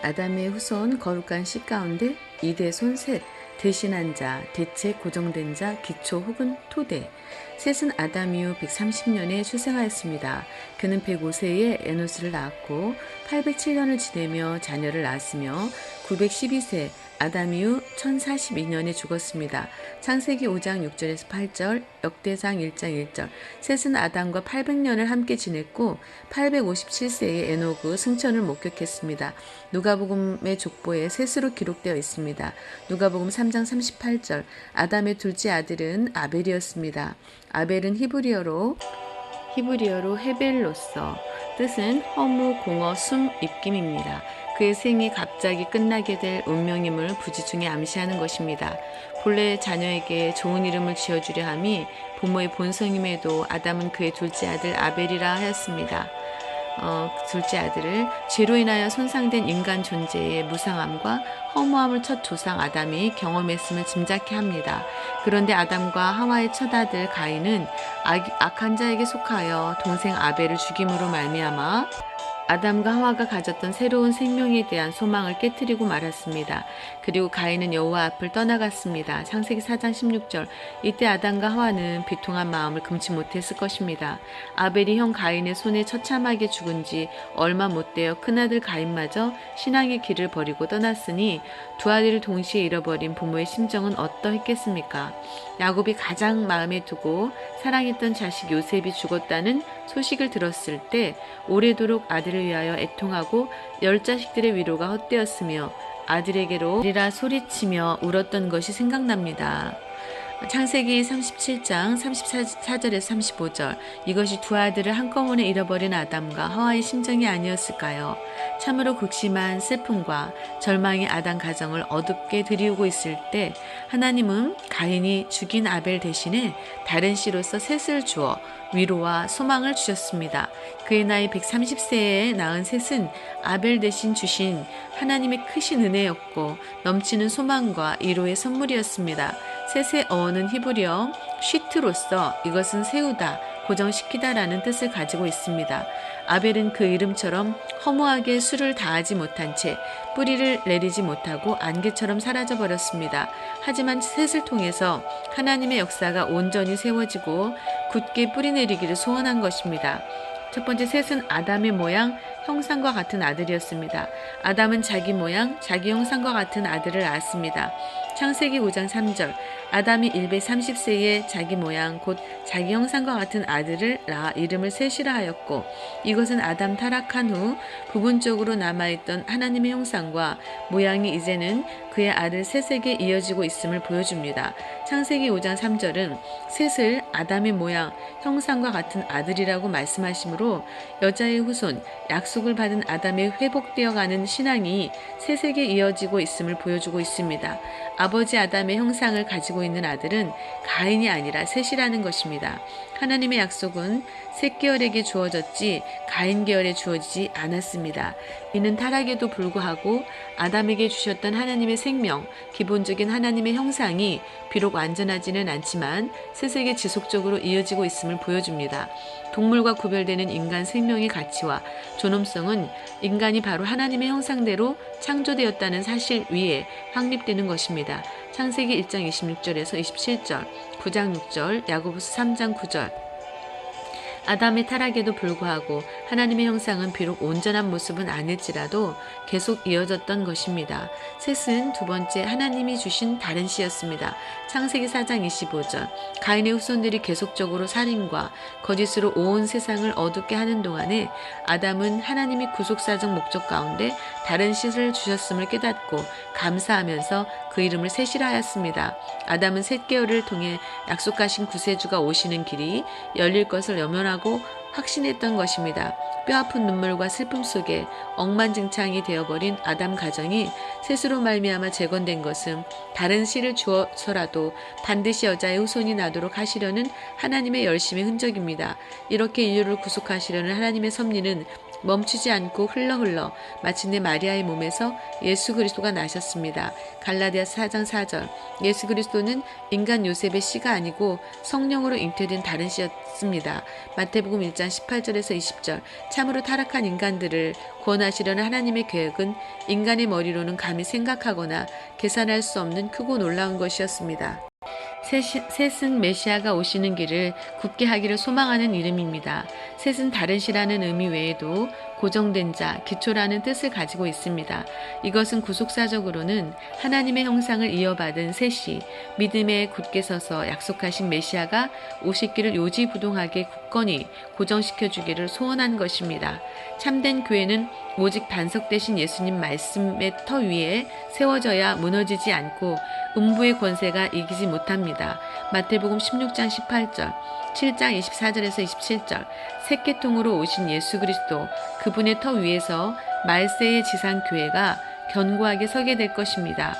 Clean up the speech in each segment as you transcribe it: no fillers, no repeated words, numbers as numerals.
아담의 후손 거룩한 씨 가운데 이대손 셋, 대신한 자, 대체 고정된 자, 기초 혹은 토대. 셋은 아담 이후 130년에 출생하였습니다. 그는 105세에 에노스를 낳았고 807년을 지내며 자녀를 낳았으며 912세 아담 이후 1042년에 죽었습니다. 창세기 5장 6절에서 8절, 역대상 1장 1절. 셋은 아담과 800년을 함께 지냈고 857세에 에노그 승천을 목격했습니다. 누가복음의 족보에 셋으로 기록되어 있습니다. 누가복음 3장 38절. 아담의 둘째 아들은 아벨이었습니다. 아벨은 히브리어로 헤벨로서 뜻은 허무, 공어, 숨, 입김입니다. 그의 생이 갑자기 끝나게 될 운명임을 부지중에 암시하는 것입니다. 본래 자녀에게 좋은 이름을 지어주려 함이 부모의 본성임에도 아담은 그의 둘째 아들 아벨이라 하였습니다. 둘째 아들을 죄로 인하여 손상된 인간 존재의 무상함과 허무함을 첫 조상 아담이 경험했음을 짐작케 합니다. 그런데 아담과 하와의 첫 아들 가인은 악한 자에게 속하여 동생 아벨을 죽임으로 말미암아 아담과 하와가 가졌던 새로운 생명에 대한 소망을 깨뜨리고 말았습니다. 그리고 가인은 여호와 앞을 떠나갔습니다. 창세기 4장 16절. 이때 아담과 하와는 비통한 마음을 금치 못했을 것입니다. 아벨이 형 가인의 손에 처참하게 죽은 지 얼마 못되어 큰아들 가인마저 신앙의 길을 버리고 떠났으니 두 아들을 동시에 잃어버린 부모의 심정은 어떠했겠습니까? 야곱이 가장 마음에 두고 사랑했던 자식 요셉이 죽었다는 소식을 들었을 때 오래도록 아들을 위하여 애통하고 10자식들의 위로가 헛되었으며 아들에게로 이리라 소리치며 울었던 것이 생각납니다. 창세기 37장 34절에서 35절. 이것이 두 아들을 한꺼번에 잃어버린 아담과 하와의 심정이 아니었을까요? 참으로 극심한 슬픔과 절망이 아담 가정을 어둡게 들이우고 있을 때 하나님은 가인이 죽인 아벨 대신에 다른 씨로서 셋을 주어 위로와 소망을 주셨습니다. 그의 나이 130세에 낳은 셋은 아벨 대신 주신 하나님의 크신 은혜였고 넘치는 소망과 위로의 선물이었습니다. 셋의 어원은 히브리어 쉬트로서 이것은 세우다, 고정시키다라는 뜻을 가지고 있습니다. 아벨은 그 이름처럼 허무하게 수를 다하지 못한 채 뿌리를 내리지 못하고 안개처럼 사라져 버렸습니다. 하지만 셋을 통해서 하나님의 역사가 온전히 세워지고 굳게 뿌리내리기를 소원한 것입니다. 첫 번째 셋은 아담의 모양, 형상과 같은 아들이었습니다. 아담은 자기 모양, 자기 형상과 같은 아들을 낳았습니다. 창세기 5장 3절. 아담이 130세에 자기 모양 곧 자기 형상과 같은 아들을 낳아 이름을 셋이라 하였고 이것은 아담 타락한 후 부분적으로 남아있던 하나님의 형상과 모양이 이제는 그의 아들 셋에게 이어지고 있음을 보여줍니다. 창세기 5장 3절은 셋을 아담의 모양, 형상과 같은 아들이라고 말씀하시므로 여자의 후손, 약속을 받은 아담의 회복되어가는 신앙이 셋에게 이어지고 있음을 보여주고 있습니다. 아버지 아담의 형상을 가지고 있는 아들은 가인이 아니라 셋이라는 것입니다. 하나님의 약속은 셋 계열에게 주어졌지 가인 계열에 주어지지 않았습니다. 이는 타락에도 불구하고 아담에게 주셨던 하나님의 생명, 기본적인 하나님의 형상이 비록 완전하지는 않지만 셋에게 지속적으로 이어지고 있음을 보여줍니다. 동물과 구별되는 인간 생명의 가치와 존엄성은 인간이 바로 하나님의 형상대로 창조되었다는 사실 위에 확립되는 것입니다. 창세기 1장 26절에서 27절, 9장 6절, 야고보서 3장 9절. 아담의 타락에도 불구하고 하나님의 형상은 비록 온전한 모습은 아닐지라도 계속 이어졌던 것입니다. 셋은 두 번째 하나님이 주신 다른 씨였습니다. 창세기 4장 25절. 가인의 후손들이 계속적으로 살인과 거짓으로 온 세상을 어둡게 하는 동안에 아담은 하나님이 구속사적 목적 가운데 다른 씨를 주셨음을 깨닫고 감사하면서 그 이름을 셋이라 하였습니다. 아담은 셋 계열을 통해 약속하신 구세주가 오시는 길이 열릴 것을 염원하고 확신했던 것입니다. 뼈아픈 눈물과 슬픔 속에 억만증창이 되어버린 아담 가정이 셋으로 말미암아 재건된 것은 다른 씨를 주어서라도 반드시 여자의 후손이 나도록 하시려는 하나님의 열심의 흔적입니다. 이렇게 인류를 구속하시려는 하나님의 섭리는 멈추지 않고 흘러 마침내 마리아의 몸에서 예수 그리스도가 나셨습니다. 갈라디아서 4장 4절. 예수 그리스도는 인간 요셉의 씨가 아니고 성령으로 잉태된 다른 씨였습니다. 마태복음 1장 18절에서 20절. 참으로 타락한 인간들을 구원하시려는 하나님의 계획은 인간의 머리로는 감히 생각하거나 계산할 수 없는 크고 놀라운 것이었습니다. 셋은 메시아가 오시는 길을 굳게 하기를 소망하는 이름입니다. 셋은 다른 시라는 의미 외에도 고정된 자, 기초라는 뜻을 가지고 있습니다. 이것은 구속사적으로는 하나님의 형상을 이어받은 셋이 믿음에 굳게 서서 약속하신 메시아가 오시기를 요지부동하게 굳건히 고정시켜 주기를 소원한 것입니다. 참된 교회는 오직 반석 되신 예수님 말씀의 터 위에 세워져야 무너지지 않고 음부의 권세가 이기지 못합니다. 마태복음 16장 18절, 7장 24절에서 27절. 새끼통으로 오신 예수 그리스도, 그분의 터 위에서 말세의 지상교회가 견고하게 서게 될 것입니다.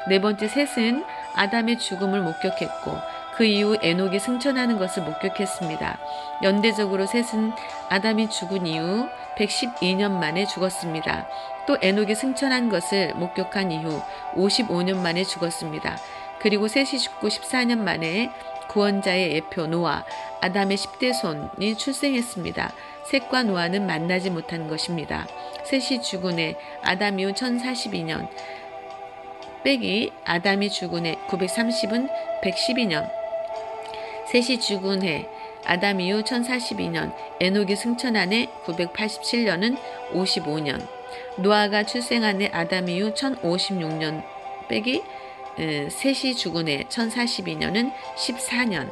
네 번째, 셋은 아담의 죽음을 목격했고 그 이후 에녹이 승천하는 것을 목격했습니다. 연대적으로 셋은 아담이 죽은 이후 112년 만에 죽었습니다. 또 에녹이 승천한 것을 목격한 이후 55년 만에 죽었습니다. 그리고 셋이 죽고 14년 만에 구원자의 예표 노아, 아담의 10대 손이 출생했습니다. 셋과 노아는 만나지 못한 것입니다. 셋이 죽은 해 아담 이후 1042년 빼기 아담이 죽은 해 930은 112년. 셋이 죽은 해 아담 이후 1042년, 에녹이 승천한 해 987년은 55년. 노아가 출생한 해 아담 이후 1056년 빼기 셋이 죽은 해 1042년은 14년.